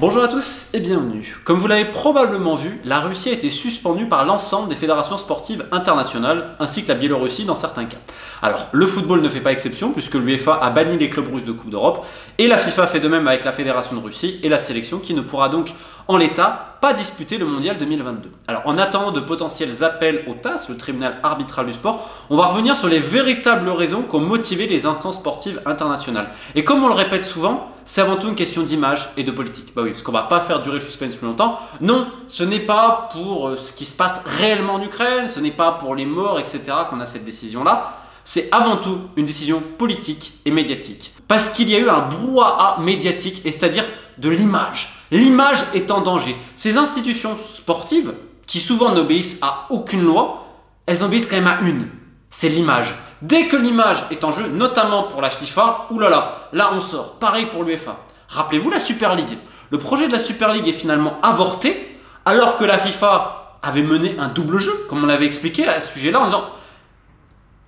Bonjour à tous et bienvenue. Comme vous l'avez probablement vu, la Russie a été suspendue par l'ensemble des fédérations sportives internationales, ainsi que la Biélorussie dans certains cas. Alors, le football ne fait pas exception, puisque l'UEFA a banni les clubs russes de Coupe d'Europe, et la FIFA fait de même avec la Fédération de Russie et la sélection, qui ne pourra donc, en l'état, pas disputer le Mondial 2022. Alors, en attendant de potentiels appels au TAS, le tribunal arbitral du sport, on va revenir sur les véritables raisons qui ont motivé les instances sportives internationales. Et comme on le répète souvent, c'est avant tout une question d'image et de politique. Bah oui, parce qu'on va pas faire durer le suspense plus longtemps. Non, ce n'est pas pour ce qui se passe réellement en Ukraine, ce n'est pas pour les morts, etc. qu'on a cette décision-là. C'est avant tout une décision politique et médiatique. Parce qu'il y a eu un brouhaha médiatique, et c'est-à-dire de l'image. L'image est en danger. Ces institutions sportives, qui souvent n'obéissent à aucune loi, elles obéissent quand même à une. C'est l'image. Dès que l'image est en jeu, notamment pour la FIFA, oulala, là on sort. Pareil pour l'UEFA. Rappelez-vous la Super League. Le projet de la Super League est finalement avorté, alors que la FIFA avait mené un double jeu, comme on l'avait expliqué à ce sujet-là, en disant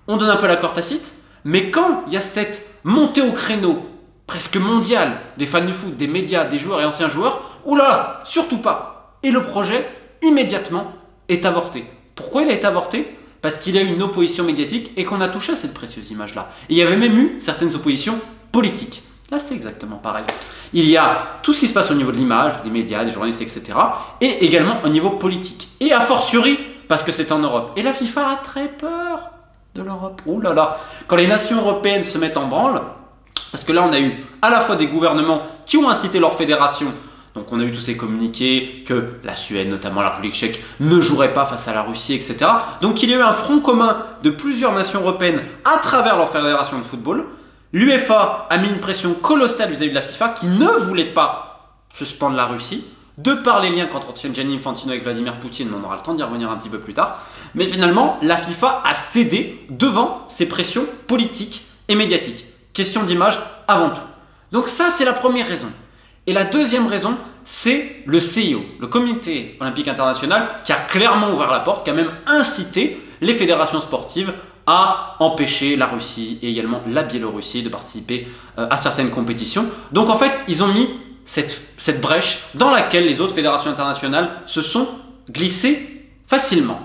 on donne un peu l'accord tacite, mais quand il y a cette montée au créneau presque mondiale des fans de foot, des médias, des joueurs et anciens joueurs, oulala, surtout pas. Et le projet, immédiatement, est avorté. Pourquoi il a été avorté ? Parce qu'il y a eu une opposition médiatique et qu'on a touché à cette précieuse image-là. Et il y avait même eu certaines oppositions politiques. Là, c'est exactement pareil. Il y a tout ce qui se passe au niveau de l'image, des médias, des journalistes, etc. Et également au niveau politique. Et a fortiori, parce que c'est en Europe. Et la FIFA a très peur de l'Europe. Oh là là. Quand les nations européennes se mettent en branle, parce que là, on a eu à la fois des gouvernements qui ont incité leur fédération. Donc on a eu tous ces communiqués que la Suède, notamment la République tchèque, ne jouerait pas face à la Russie, etc. Donc il y a eu un front commun de plusieurs nations européennes à travers leur fédération de football. L'UEFA a mis une pression colossale vis-à-vis de la FIFA qui ne voulait pas suspendre la Russie, de par les liens qu'entretiennent Gianni Infantino avec Vladimir Poutine, mais on aura le temps d'y revenir un petit peu plus tard. Mais finalement, la FIFA a cédé devant ces pressions politiques et médiatiques. Question d'image avant tout. Donc ça, c'est la première raison. Et la deuxième raison, c'est le CIO, le Comité Olympique International, qui a clairement ouvert la porte, qui a même incité les fédérations sportives à empêcher la Russie et également la Biélorussie de participer à certaines compétitions. Donc en fait, ils ont mis cette brèche dans laquelle les autres fédérations internationales se sont glissées facilement.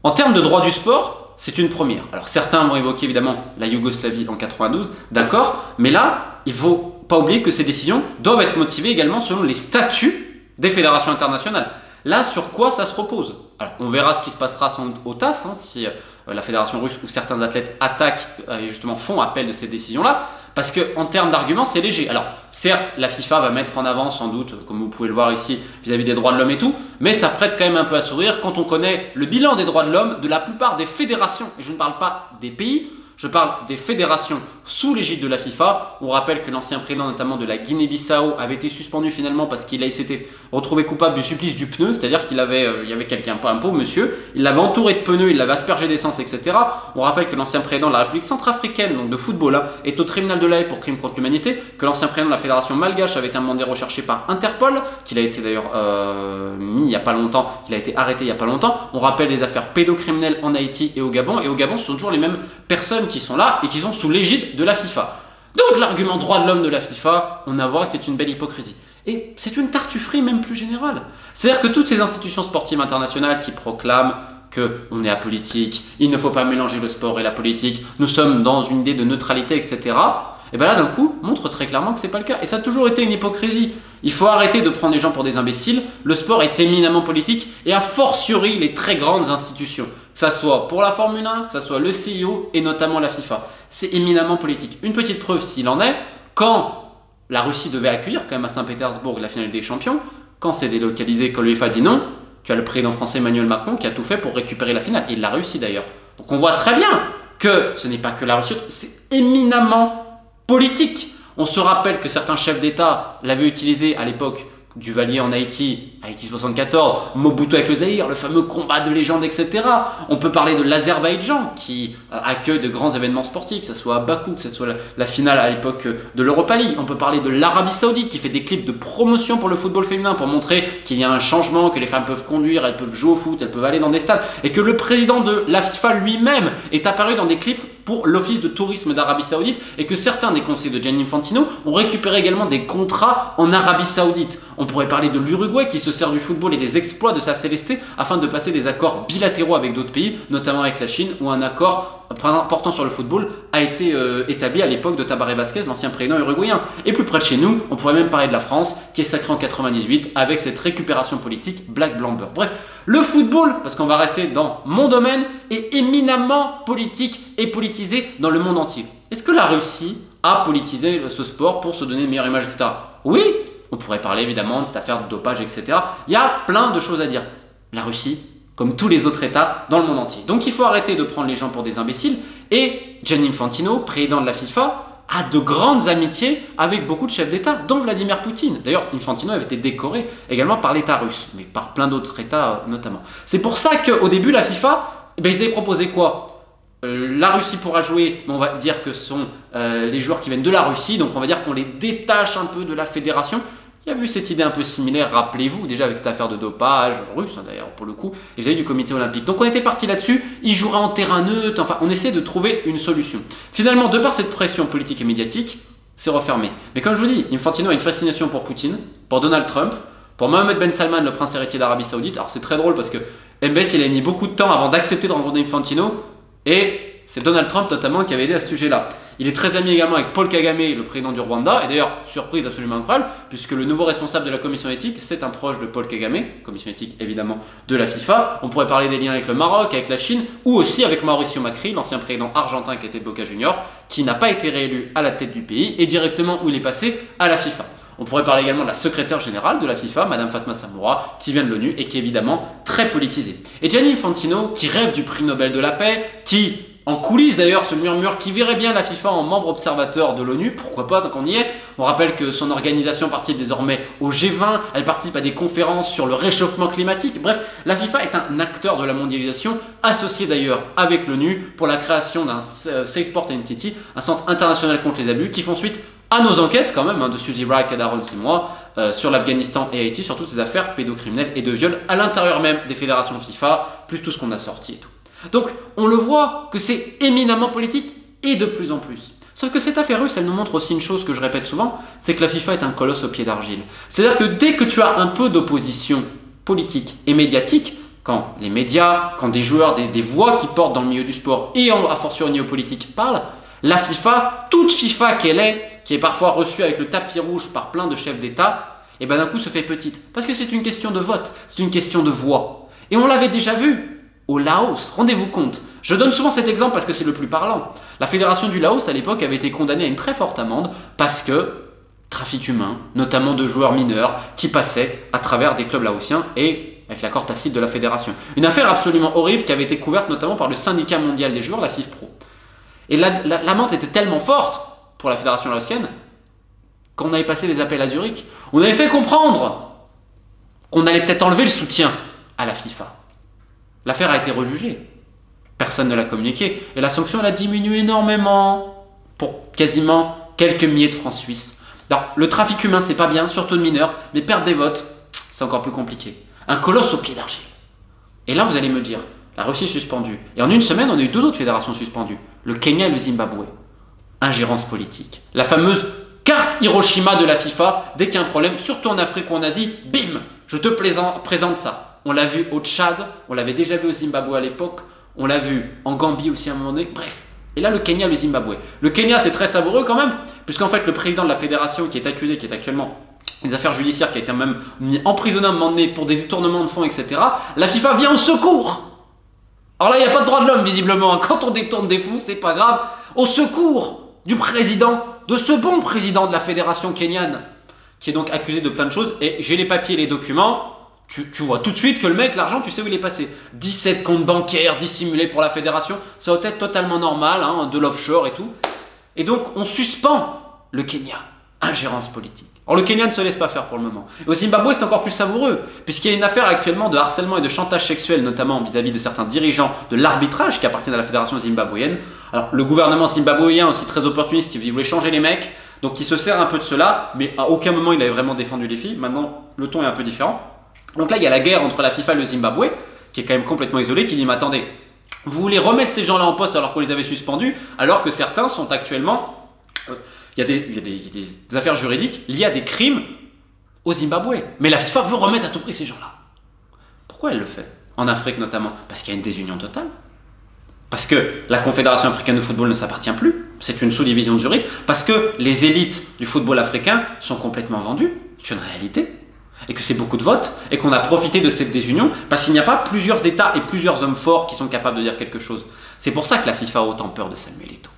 En termes de droit du sport, c'est une première. Alors certains vont évoquer évidemment la Yougoslavie en 92, d'accord, mais là, il faut pas oublier que ces décisions doivent être motivées également selon les statuts des fédérations internationales. Là, sur quoi ça se repose? Alors, on verra ce qui se passera au TAS, si la fédération russe ou certains athlètes attaquent et justement font appel de ces décisions-là, parce qu'en termes d'arguments, c'est léger. Alors, certes, la FIFA va mettre en avant sans doute, comme vous pouvez le voir ici, vis-à-vis des droits de l'homme et tout, mais ça prête quand même un peu à sourire quand on connaît le bilan des droits de l'homme de la plupart des fédérations, et je ne parle pas des pays, je parle des fédérations sous l'égide de la FIFA. On rappelle que l'ancien président notamment de la Guinée-Bissau avait été suspendu finalement parce qu'il s'était retrouvé coupable du supplice du pneu, c'est-à-dire qu'il il y avait quelqu'un, un pauvre monsieur, il l'avait entouré de pneus, il l'avait aspergé d'essence, etc. On rappelle que l'ancien président de la République centrafricaine, donc de football, est au tribunal de l'Haye pour crime contre l'humanité, que l'ancien président de la fédération malgache avait été un mandat recherché par Interpol, qu'il a été d'ailleurs mis il n'y a pas longtemps, qu'il a été arrêté il n'y a pas longtemps. On rappelle les affaires pédocriminelles en Haïti et au Gabon ce sont toujours les mêmes personnes qui sont là et qui sont sous l'égide de la FIFA. Donc l'argument droit de l'homme de la FIFA, on a voir que c'est une belle hypocrisie. Et c'est une tartufferie même plus générale. C'est-à-dire que toutes ces institutions sportives internationales qui proclament qu'on est apolitique, il ne faut pas mélanger le sport et la politique, nous sommes dans une idée de neutralité, etc. Et bien là, d'un coup, montre très clairement que ce n'est pas le cas. Et ça a toujours été une hypocrisie. Il faut arrêter de prendre les gens pour des imbéciles. Le sport est éminemment politique et a fortiori les très grandes institutions. Que ça soit pour la Formule 1, que ça soit le CIO et notamment la FIFA. C'est éminemment politique. Une petite preuve s'il en est, quand la Russie devait accueillir quand même à Saint-Pétersbourg la finale des champions, quand c'est délocalisé, quand l'UEFA dit non, tu as le président français Emmanuel Macron qui a tout fait pour récupérer la finale. Et il l'a réussi d'ailleurs. Donc on voit très bien que ce n'est pas que la Russie, c'est éminemment politique. On se rappelle que certains chefs d'État l'avaient utilisé à l'époque Duvalier en Haïti, Haïti 74, Mobutu avec le Zaïre, le fameux combat de légende, etc. On peut parler de l'Azerbaïdjan qui accueille de grands événements sportifs, que ce soit à Bakou, que ce soit la finale à l'époque de l'Europa League. On peut parler de l'Arabie Saoudite qui fait des clips de promotion pour le football féminin pour montrer qu'il y a un changement, que les femmes peuvent conduire, elles peuvent jouer au foot, elles peuvent aller dans des stades et que le président de la FIFA lui-même est apparu dans des clips pour l'Office de tourisme d'Arabie Saoudite et que certains des conseillers de Gianni Infantino ont récupéré également des contrats en Arabie Saoudite. On pourrait parler de l'Uruguay qui se sert du football et des exploits de sa Céleste afin de passer des accords bilatéraux avec d'autres pays, notamment avec la Chine, où un accord portant sur le football a été établi à l'époque de Tabaré Vázquez, l'ancien président uruguayen. Et plus près de chez nous, on pourrait même parler de la France, qui est sacrée en 98 avec cette récupération politique Black Blamber. Bref, le football, parce qu'on va rester dans mon domaine, est éminemment politique et politisé dans le monde entier. Est-ce que la Russie a politisé ce sport pour se donner une meilleure image, etc. Oui, on pourrait parler évidemment de cette affaire de dopage, etc. Il y a plein de choses à dire. La Russie, comme tous les autres États dans le monde entier. Donc il faut arrêter de prendre les gens pour des imbéciles. Et Gianni Infantino, président de la FIFA, a de grandes amitiés avec beaucoup de chefs d'État, dont Vladimir Poutine. D'ailleurs, Infantino avait été décoré également par l'État russe, mais par plein d'autres États notamment. C'est pour ça qu'au début, la FIFA, ils avaient proposé quoi? La Russie pourra jouer, mais on va dire que ce sont les joueurs qui viennent de la Russie, donc on va dire qu'on les détache un peu de la fédération. Il y a vu cette idée un peu similaire, rappelez-vous, déjà avec cette affaire de dopage, russe hein, d'ailleurs pour le coup, et vous avez du comité olympique. Donc on était parti là-dessus, il jouera en terrain neutre, enfin on essaie de trouver une solution. Finalement, de par cette pression politique et médiatique, c'est refermé. Mais comme je vous dis, Infantino a une fascination pour Poutine, pour Donald Trump, pour Mohamed Ben Salman, le prince héritier d'Arabie Saoudite. Alors c'est très drôle parce que MBS il a mis beaucoup de temps avant d'accepter de rencontrer Infantino, et c'est Donald Trump notamment qui avait aidé à ce sujet-là. Il est très ami également avec Paul Kagame, le président du Rwanda, et d'ailleurs, surprise absolument incroyable, puisque le nouveau responsable de la commission éthique, c'est un proche de Paul Kagame, commission éthique évidemment de la FIFA. On pourrait parler des liens avec le Maroc, avec la Chine, ou aussi avec Mauricio Macri, l'ancien président argentin qui était de Boca Juniors, qui n'a pas été réélu à la tête du pays, et directement où il est passé à la FIFA. On pourrait parler également de la secrétaire générale de la FIFA, Madame Fatma Samoura, qui vient de l'ONU et qui est évidemment très politisée. Et Gianni Infantino, qui rêve du prix Nobel de la paix, qui, en coulisses d'ailleurs, se murmure qui verrait bien la FIFA en membre observateur de l'ONU, pourquoi pas tant qu'on y est. On rappelle que son organisation participe désormais au G20, elle participe à des conférences sur le réchauffement climatique. Bref, la FIFA est un acteur de la mondialisation, associé d'ailleurs avec l'ONU pour la création d'un Safe Sport Entity, un centre international contre les abus, qui font suite à nos enquêtes quand même, hein, de Suzy Wright et d'Aaron Seymour, sur l'Afghanistan et Haïti, sur toutes ces affaires pédocriminelles et de viol à l'intérieur même des fédérations FIFA, plus tout ce qu'on a sorti et tout. Donc on le voit que c'est éminemment politique et de plus en plus. Sauf que cette affaire russe, elle nous montre aussi une chose que je répète souvent, c'est que la FIFA est un colosse au pied d'argile. C'est-à-dire que dès que tu as un peu d'opposition politique et médiatique, quand les médias, quand des joueurs, des voix qui portent dans le milieu du sport et a fortiori au niveau politique parlent, la FIFA, toute FIFA qu'elle est, qui est parfois reçue avec le tapis rouge par plein de chefs d'État, et ben d'un coup se fait petite. Parce que c'est une question de vote, c'est une question de voix. Et on l'avait déjà vu au Laos, rendez-vous compte. Je donne souvent cet exemple parce que c'est le plus parlant. La fédération du Laos à l'époque avait été condamnée à une très forte amende parce que trafic humain, notamment de joueurs mineurs qui passaient à travers des clubs laotiens et avec l'accord tacite de la fédération. Une affaire absolument horrible qui avait été couverte notamment par le syndicat mondial des joueurs, la FIFPro. Et l'amende était tellement forte pour la fédération laotienne qu'on avait passé des appels à Zurich. On avait fait comprendre qu'on allait peut-être enlever le soutien à la FIFA. L'affaire a été rejugée. Personne ne l'a communiqué. Et la sanction, elle a diminué énormément pour quasiment quelques milliers de francs suisses. Alors, le trafic humain, c'est pas bien, surtout de mineurs, mais perdre des votes, c'est encore plus compliqué. Un colosse au pied d'argile. Et là, vous allez me dire, la Russie est suspendue. Et en une semaine, on a eu deux autres fédérations suspendues. Le Kenya et le Zimbabwe. Ingérence politique. La fameuse carte Hiroshima de la FIFA. Dès qu'il y a un problème, surtout en Afrique ou en Asie, bim, je te présente ça. On l'a vu au Tchad, on l'avait déjà vu au Zimbabwe à l'époque, on l'a vu en Gambie aussi à un moment donné, bref. Et là, le Kenya, le Zimbabwe. Le Kenya, c'est très savoureux quand même, puisqu'en fait, le président de la fédération qui est accusé, qui est actuellement des affaires judiciaires, qui a été même mis emprisonné à un moment donné pour des détournements de fonds, etc., la FIFA vient au secours. Alors là, il n'y a pas de droit de l'homme, visiblement. Quand on détourne des fonds, c'est pas grave. Au secours du président, de ce bon président de la fédération kenyane, qui est donc accusé de plein de choses. Et j'ai les papiers, les documents. Tu vois tout de suite que le mec, l'argent, tu sais où il est passé. 17 comptes bancaires dissimulés pour la fédération. Ça doit être totalement normal, hein, de l'offshore et tout. Et donc, on suspend le Kenya. Ingérence politique. Alors, le Kenya ne se laisse pas faire pour le moment. Et au Zimbabwe, c'est encore plus savoureux, puisqu'il y a une affaire actuellement de harcèlement et de chantage sexuel, notamment vis-à-vis de certains dirigeants de l'arbitrage qui appartiennent à la fédération zimbabwéenne. Alors, le gouvernement zimbabwéen, aussi très opportuniste, qui voulait changer les mecs, donc il se sert un peu de cela, mais à aucun moment il avait vraiment défendu les filles. Maintenant, le ton est un peu différent. Donc là, il y a la guerre entre la FIFA et le Zimbabwe, qui est quand même complètement isolé, qui dit, mais attendez, Vous voulez remettre ces gens-là en poste alors qu'on les avait suspendus, alors que certains sont actuellement... Il y a des affaires juridiques liées à des crimes au Zimbabwe. Mais la FIFA veut remettre à tout prix ces gens-là. Pourquoi elle le fait? En Afrique notamment. Parce qu'il y a une désunion totale. Parce que la Confédération africaine de football ne s'appartient plus. C'est une sous-division de Zurich. Parce que les élites du football africain sont complètement vendues. C'est une réalité. Et que c'est beaucoup de votes. Et qu'on a profité de cette désunion. Parce qu'il n'y a pas plusieurs États et plusieurs hommes forts qui sont capables de dire quelque chose. C'est pour ça que la FIFA a autant peur de Samuel Eto'o.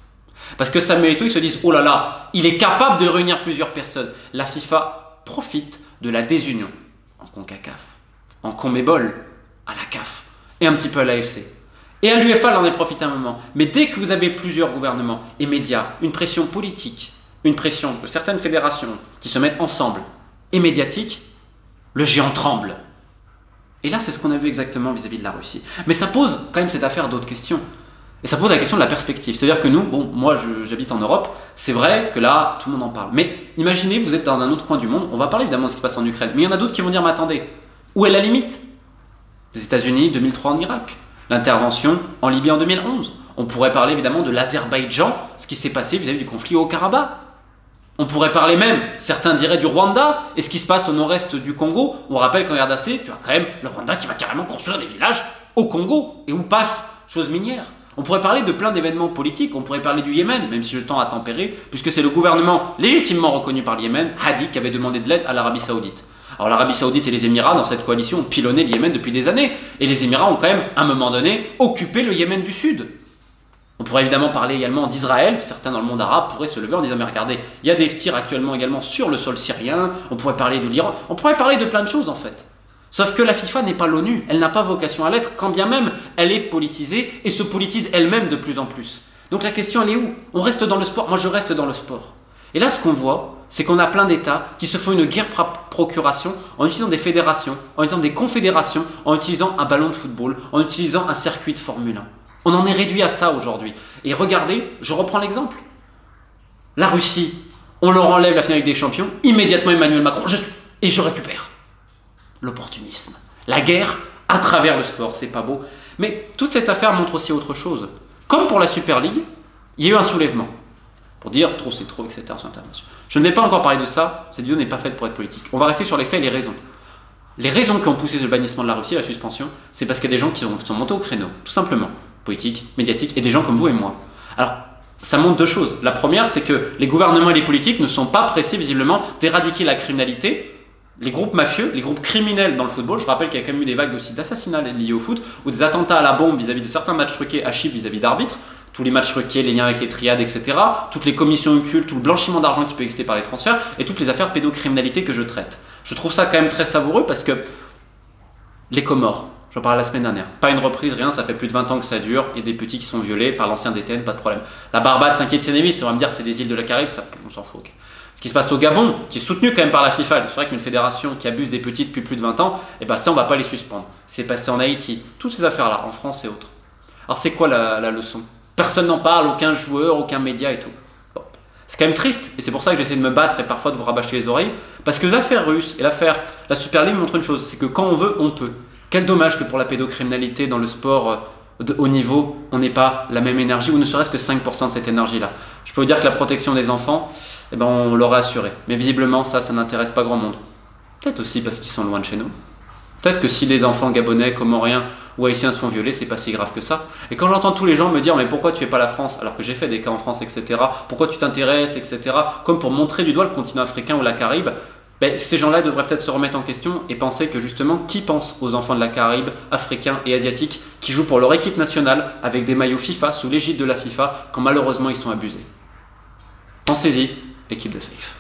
Parce que Samuel Eto'o, ils se disent « Oh là là, il est capable de réunir plusieurs personnes. » La FIFA profite de la désunion en CONCACAF, en CONMEBOL, à la CAF et un petit peu à l'AFC. Et à l'UEFA, elle en a profité un moment. Mais dès que vous avez plusieurs gouvernements et médias, une pression politique, une pression de certaines fédérations qui se mettent ensemble et médiatique, le géant tremble. Et là, c'est ce qu'on a vu exactement vis-à-vis de la Russie. Mais ça pose quand même cette affaire d'autres questions. Et ça pose la question de la perspective. C'est-à-dire que nous, bon, moi j'habite en Europe, c'est vrai que là, tout le monde en parle. Mais imaginez, vous êtes dans un autre coin du monde, on va parler évidemment de ce qui se passe en Ukraine, mais il y en a d'autres qui vont dire, mais attendez, où est la limite? Les États-Unis, 2003 en Irak, l'intervention en Libye en 2011. On pourrait parler évidemment de l'Azerbaïdjan, ce qui s'est passé vis-à-vis du conflit au Haut-Karabakh. On pourrait parler même, certains diraient, du Rwanda, et ce qui se passe au nord-est du Congo. On rappelle qu'en RDC, tu as quand même le Rwanda qui va carrément construire des villages au Congo, et où passe chose minière. On pourrait parler de plein d'événements politiques, on pourrait parler du Yémen, même si je tends à tempérer, puisque c'est le gouvernement légitimement reconnu par le Yémen, Hadi, qui avait demandé de l'aide à l'Arabie Saoudite. Alors l'Arabie Saoudite et les Émirats, dans cette coalition, ont pilonné le Yémen depuis des années, et les Émirats ont quand même, à un moment donné, occupé le Yémen du Sud. On pourrait évidemment parler également d'Israël, certains dans le monde arabe pourraient se lever en disant, mais regardez, il y a des tirs actuellement également sur le sol syrien, on pourrait parler de l'Iran, on pourrait parler de plein de choses en fait. Sauf que la FIFA n'est pas l'ONU, elle n'a pas vocation à l'être, quand bien même elle est politisée et se politise elle-même de plus en plus. Donc la question elle est où? On reste dans le sport, moi je reste dans le sport. Et là ce qu'on voit, c'est qu'on a plein d'États qui se font une guerre par procuration en utilisant des fédérations, en utilisant des confédérations, en utilisant un ballon de football, en utilisant un circuit de Formule 1. On en est réduit à ça aujourd'hui. Et regardez, je reprends l'exemple. La Russie, on leur enlève la finale avec des champions, immédiatement Emmanuel Macron, et je récupère. L'opportunisme. La guerre à travers le sport, c'est pas beau. Mais toute cette affaire montre aussi autre chose. Comme pour la Super League, il y a eu un soulèvement. Pour dire trop c'est trop, etc. sur intervention. Je ne vais pas encore parler de ça, cette vidéo n'est pas faite pour être politique. On va rester sur les faits et les raisons. Les raisons qui ont poussé le bannissement de la Russie, la suspension, c'est parce qu'il y a des gens qui sont montés au créneau, tout simplement. Politique, médiatique, et des gens comme vous et moi. Alors, ça montre deux choses. La première, c'est que les gouvernements et les politiques ne sont pas pressés visiblement d'éradiquer la criminalité, les groupes mafieux, les groupes criminels dans le football. Je rappelle qu'il y a quand même eu des vagues aussi d'assassinats liés au foot, ou des attentats à la bombe vis-à-vis de certains matchs truqués à Chypre vis-à-vis d'arbitres, tous les matchs truqués, les liens avec les triades, etc., toutes les commissions occultes, tout le blanchiment d'argent qui peut exister par les transferts, et toutes les affaires pédocriminalité que je traite. Je trouve ça quand même très savoureux parce que les Comores, j'en parlais la semaine dernière, pas une reprise, rien, ça fait plus de 20 ans que ça dure, et des petits qui sont violés par l'ancien DTN, pas de problème. La Barbade, Saint-Kitts-et-Nevis, on va me dire c'est des îles de la Caraïbe, ça, on s'en fout. Okay. Ce qui se passe au Gabon, qui est soutenu quand même par la FIFA, c'est vrai qu'une fédération qui abuse des petits depuis plus de 20 ans, et ben ça on va pas les suspendre. C'est passé en Haïti, toutes ces affaires-là, en France et autres. Alors c'est quoi la leçon? Personne n'en parle, aucun joueur, aucun média et tout. Bon. C'est quand même triste, et c'est pour ça que j'essaie de me battre et parfois de vous rabâcher les oreilles, parce que l'affaire russe et l'affaire la Super League montrent une chose, c'est que quand on veut, on peut. Quel dommage que pour la pédocriminalité dans le sport de haut niveau, on n'ait pas la même énergie, ou ne serait-ce que 5% de cette énergie-là. Je peux vous dire que la protection des enfants, eh ben on l'aurait assuré. Mais visiblement, ça n'intéresse pas grand monde. Peut-être aussi parce qu'ils sont loin de chez nous. Peut-être que si les enfants gabonais, comoriens ou haïtiens se font violer, c'est pas si grave que ça. Et quand j'entends tous les gens me dire « mais pourquoi tu fais pas la France ?» alors que j'ai fait des cas en France, etc. Pourquoi tu t'intéresses, etc. Comme pour montrer du doigt le continent africain ou la Caraïbe, ben, ces gens-là devraient peut-être se remettre en question et penser que justement, qui pense aux enfants de la Caraïbe, africains et asiatiques, qui jouent pour leur équipe nationale avec des maillots FIFA sous l'égide de la FIFA, quand malheureusement ils sont abusés. Pensez-y, équipe de Faith.